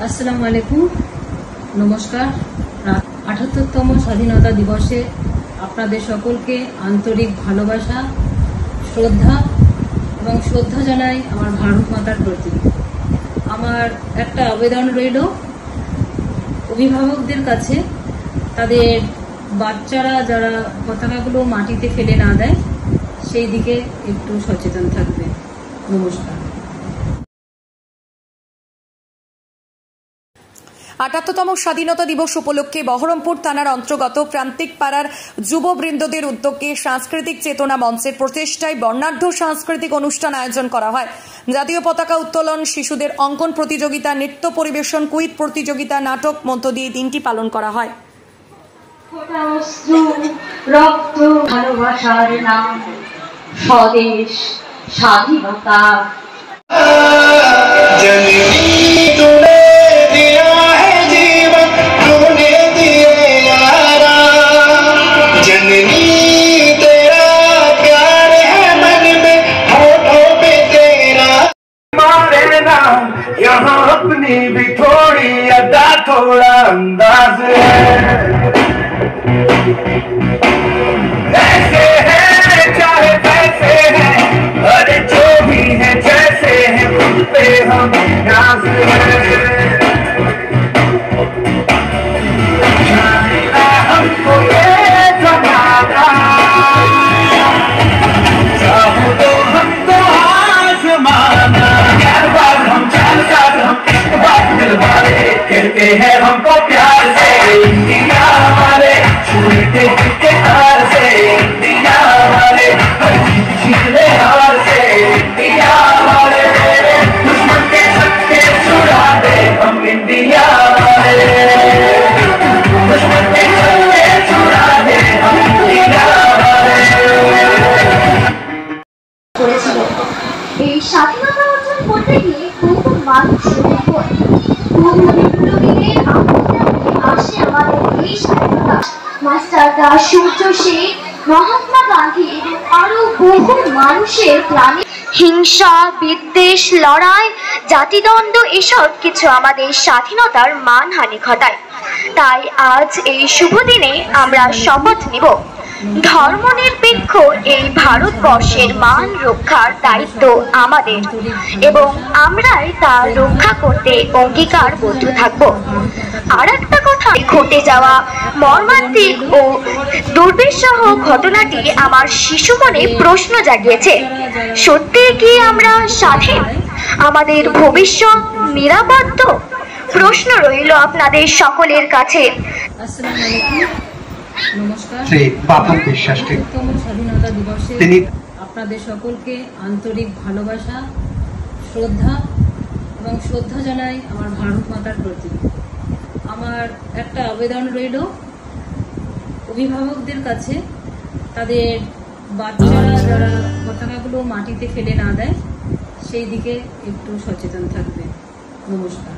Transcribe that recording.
আসসালামু আলাইকুম, নমস্কার। ৭৮তম স্বাধীনতা দিবসে আপনাদের সকলকে আন্তরিক ভালোবাসা, শ্রদ্ধা এবং শ্রদ্ধা জানাই আমার ভারত মাতার প্রতি। আমার একটা আবেদন রইল অভিভাবকদের কাছে, তাদের বাচ্চারা যারা পতাকাগুলো মাটিতে ফেলে না দেয় সেই দিকে একটু সচেতন থাকবে। নমস্কার। ৭৮তম স্বাধীনতা দিবস উপলক্ষে বহরমপুর থানার অন্তর্গত প্রান্তিক পাড়ার যুববৃন্দদের উদ্যোগে সাংস্কৃতিক চেতনা মঞ্চের প্রচেষ্টায় বর্ণাঢ্য সাংস্কৃতিক অনুষ্ঠান আয়োজন করা হয়। জাতীয় পতাকা উত্তোলন, শিশুদের অঙ্কন প্রতিযোগিতা, নৃত্য পরিবেশন, কুইজ প্রতিযোগিতা, নাটক মধ্য দিয়ে দিনটি পালন করা হয়। রক্ত ভালোবাসার নাম স্বদেশ স্বাধীনতা। यहाँ अपनी भी थोड़ी अदा थोड़ा अंदाज है, ऐसे हैं चाहे कैसे हैं, अरे जो भी है जैसे हैं खुद पे हम नाज है। हमको ये जमाना चाहो तो हम तो आजमाना, कहते हैं हमको प्यार से इंडिया वाले, छूटे के हार से इंडिया वाले, जीतने हार से इंडिया वाले, दुश्मन के सबके छुड़ा दे हम इंडिया वाले, दुश्मन के सबके छुड़ा दे हम इंडिया वाले। এই স্বাধীনতা অর্জন করতে গিয়ে বহু মানুষ আসে আমাদের এই স্বাধীনতা। মাস্টার দাস, সূর্য সেন, মহাত্মা গান্ধী এবং আরো বহু মানুষের প্রাণে হিংসা, বিদ্বেষ, লড়াই, জাতিদ্বন্দ্ব এসব কিছু আমাদের স্বাধীনতার মানহানি ঘটায়। তাই আজ এই শুভ দিনে আমরা শপথ নিব ধর্মনিরপেক্ষ এই ভারতবর্ষের মান রক্ষার দায়িত্ব আমাদের এবং আমরাই তা রক্ষা করতে অঙ্গীকারবদ্ধ থাকব। আর একটা কথা, ঘটে যাওয়া মর্মান্তিক ও দুর্বিষহ ঘটনাটি আমার শিশু মনে প্রশ্ন জাগিয়েছে, সত্যি কি আমরা স্বাধীন? আমাদের ভবিষ্যৎ নিরাপদ? প্রশ্ন রইল আপনাদের সকলের কাছে। নমস্কার। শ্রী স্বাধীনতা দিবসে আপনাদের সকলকে আন্তরিক ভালোবাসা, শ্রদ্ধা এবং শ্রদ্ধা জানাই আমার ভারত মাতার প্রতি। আমার একটা আবেদন রইল অভিভাবকদের কাছে, তাদের বাচ্চারা যারা পতাকাগুলো মাটিতে ফেলে না দেয় সেই দিকে একটু সচেতন থাকবে। নমস্কার।